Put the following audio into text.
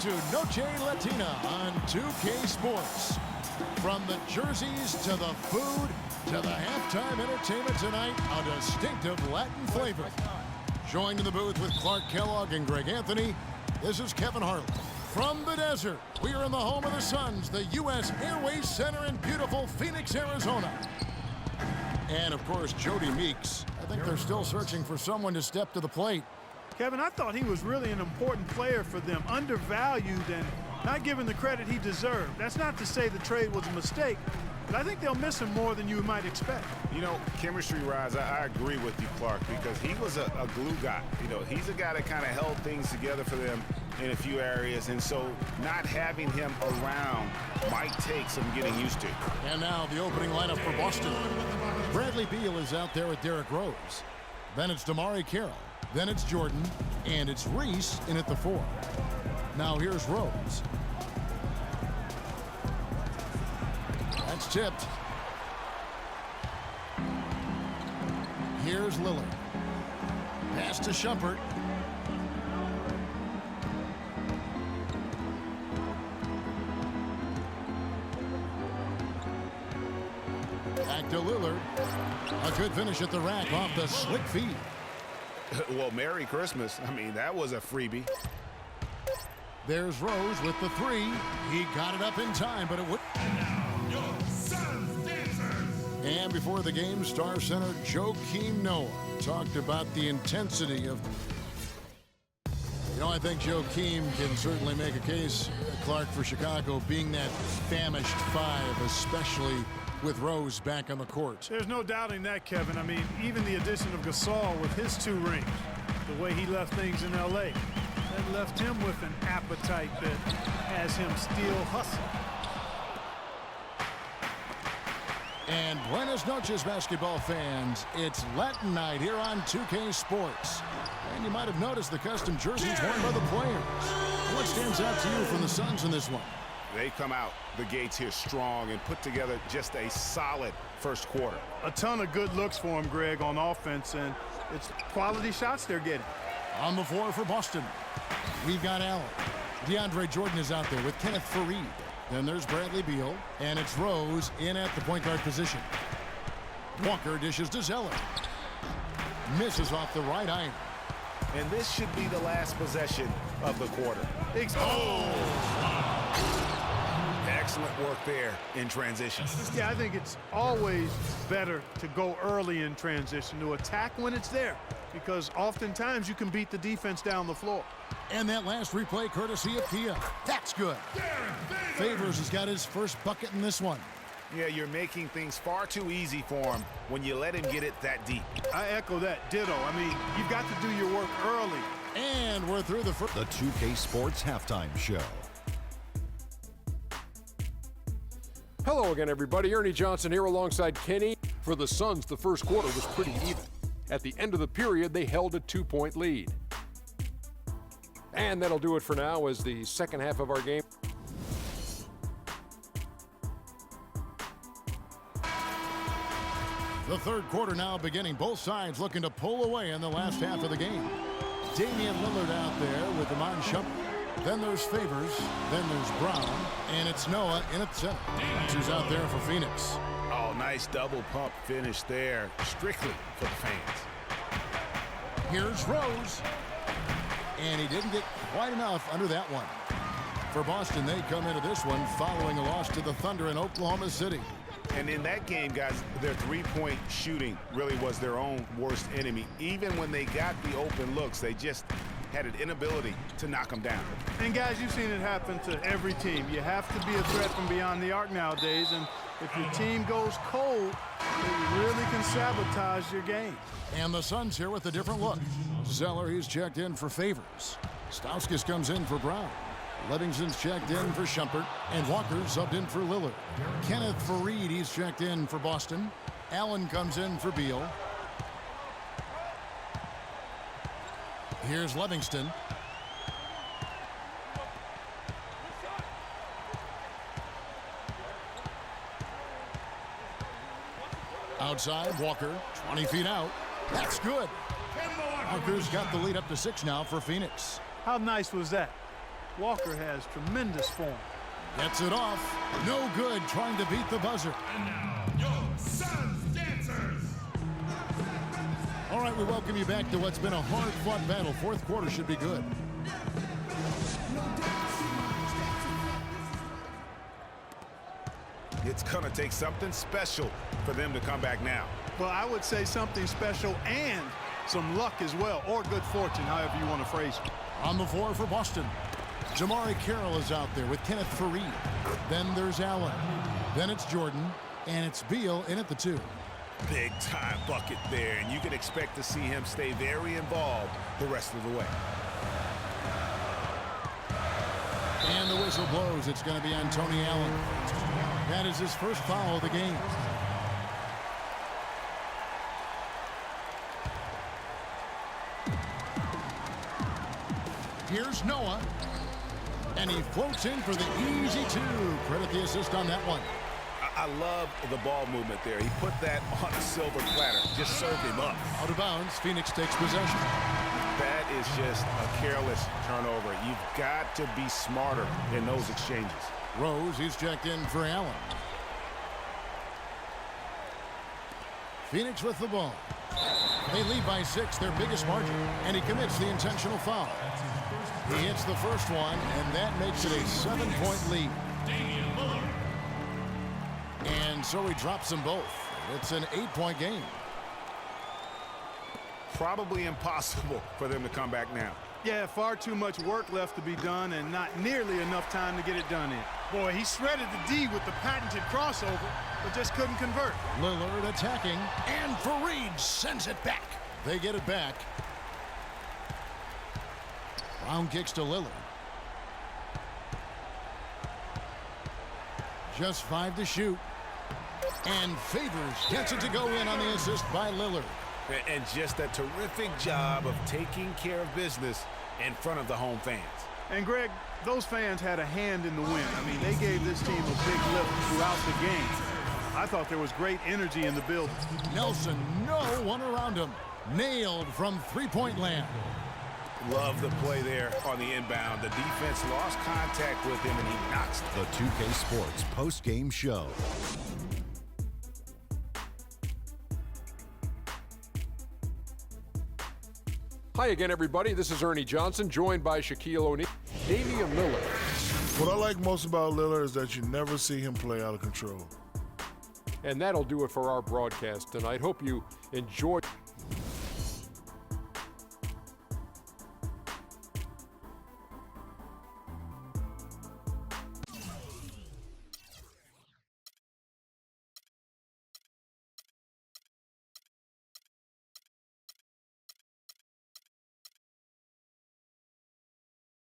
to Noche Latina on 2K Sports. From the jerseys to the food to the halftime entertainment tonight, a distinctive Latin flavor. Joined in the booth with Clark Kellogg and Greg Anthony, this is Kevin Harlan. From the desert, we are in the home of the Suns, the U.S. Airways Center in beautiful Phoenix, Arizona. And, of course, Jody Meeks. I think they're still searching for someone to step to the plate. Kevin, I thought he was really an important player for them, undervalued and not given the credit he deserved. That's not to say the trade was a mistake, but I think they'll miss him more than you might expect. You know, chemistry-wise, I agree with you, Clark, because he was a glue guy. You know, he's a guy that kind of held things together for them in a few areas, and so not having him around might take some getting used to. And now the opening lineup for Boston. Bradley Beal is out there with Derrick Rose. Then it's DeMarre Carroll. Then it's Jordan. And it's Reese in at the 4. Now here's Rose. That's tipped. Here's Lillard. Pass to Shumpert. Back to Lillard. A good finish at the rack off the slick feed. Well, Merry Christmas. I mean, that was a freebie. There's Rose with the 3. He got it up in time, but it would. And before the game, Star Center Joakim Noah talked about the intensity of. You know, I think Joakim can certainly make a case, Clark, for Chicago being that famished 5, especially with Rose back on the court. There's no doubting that, Kevin. I mean, even the addition of Gasol with his 2 rings, the way he left things in L.A., that left him with an appetite that has him still hustling. And buenas noches, basketball fans. It's Latin night here on 2K Sports. And you might have noticed the custom jerseys worn by the players. What stands out to you from the Suns in this one? They come out the gates here strong and put together just a solid first quarter. A ton of good looks for him, Greg, on offense, and it's quality shots they're getting. On the floor for Boston, we've got Allen. DeAndre Jordan is out there with Kenneth Faried. Then there's Bradley Beal, and it's Rose in at the point guard position. Walker dishes to Zeller. Misses off the right iron. And this should be the last possession of the quarter. Excellent work there in transition. Yeah, I think it's always better to go early in transition, to attack when it's there, because oftentimes you can beat the defense down the floor. And that last replay courtesy of Kia. That's good. Favors has got his first bucket in this one. Yeah, you're making things far too easy for him when you let him get it that deep. I echo that. Ditto. I mean, you've got to do your work early. And we're through the first. The 2K Sports Halftime Show. Hello again, everybody. Ernie Johnson here alongside Kenny. For the Suns, the first quarter was pretty even. At the end of the period, they held a 2-point lead. And that'll do it for now as the second half of our game. The third quarter now beginning. Both sides looking to pull away in the last half of the game. Damian Lillard out there with Iman Shumpert. Then there's Favors. Then there's Brown. And it's Noah in at center. Who's out there for Phoenix. Oh, nice double pump finish there. Strictly for the fans. Here's Rose. And he didn't get quite enough under that one. For Boston, they come into this one following a loss to the Thunder in Oklahoma City. And in that game, guys, their three-point shooting really was their own worst enemy. Even when they got the open looks, they just had an inability to knock them down. And, guys, you've seen it happen to every team. You have to be a threat from beyond the arc nowadays, and if your team goes cold, it really can sabotage your game. And the Suns here with a different look. Zeller, he's checked in for Favors. Stauskas comes in for Brown. Livingston's checked in for Shumpert. And Walker's subbed in for Lillard. Kenneth Faried, he's checked in for Boston. Allen comes in for Beal. Here's Livingston. Outside, Walker, 20 feet out. That's good. Walker's got the lead up to 6 now for Phoenix. How nice was that? Walker has tremendous form. Gets it off. No good, trying to beat the buzzer. And now, your Suns dancers. All right, we welcome you back to what's been a hard-fought battle. Fourth quarter should be good. It's going to take something special for them to come back now. Well, I would say something special and some luck as well, or good fortune, however you want to phrase it. On the floor for Boston, Jamari Carroll is out there with Kenneth Faried. Then there's Allen. Then it's Jordan, and it's Beal in at the 2. Big-time bucket there, and you can expect to see him stay very involved the rest of the way. And the whistle blows. It's going to be on Tony Allen. That is his first foul of the game. Here's Noah. And he floats in for the easy 2. Credit the assist on that one. I love the ball movement there. He put that on a silver platter. Just served him up. Out of bounds, Phoenix takes possession. That is just a careless turnover. You've got to be smarter in those exchanges. Rose, he's checked in for Allen. Phoenix with the ball. They lead by 6, their biggest margin, and he commits the intentional foul. He hits the first one, and that makes it a 7-point lead. And so he drops them both. It's an 8-point game. Probably impossible for them to come back now. Yeah, far too much work left to be done and not nearly enough time to get it done in. Boy, he shredded the D with the patented crossover, but just couldn't convert. Lillard attacking, and Faried sends it back. They get it back. Brown kicks to Lillard. Just 5 to shoot. And Favors gets it to go in on the assist by Lillard. And just a terrific job of taking care of business in front of the home fans. And Greg, those fans had a hand in the win. I mean, they gave this team a big lift throughout the game. I thought there was great energy in the building. Nelson, no one around him. Nailed from three-point land. Love the play there on the inbound. The defense lost contact with him, and he knocks it. The 2K Sports post-game show. Hi again, everybody. This is Ernie Johnson, joined by Shaquille O'Neal, Damian Lillard. What I like most about Lillard is that you never see him play out of control. And that'll do it for our broadcast tonight. Hope you enjoyed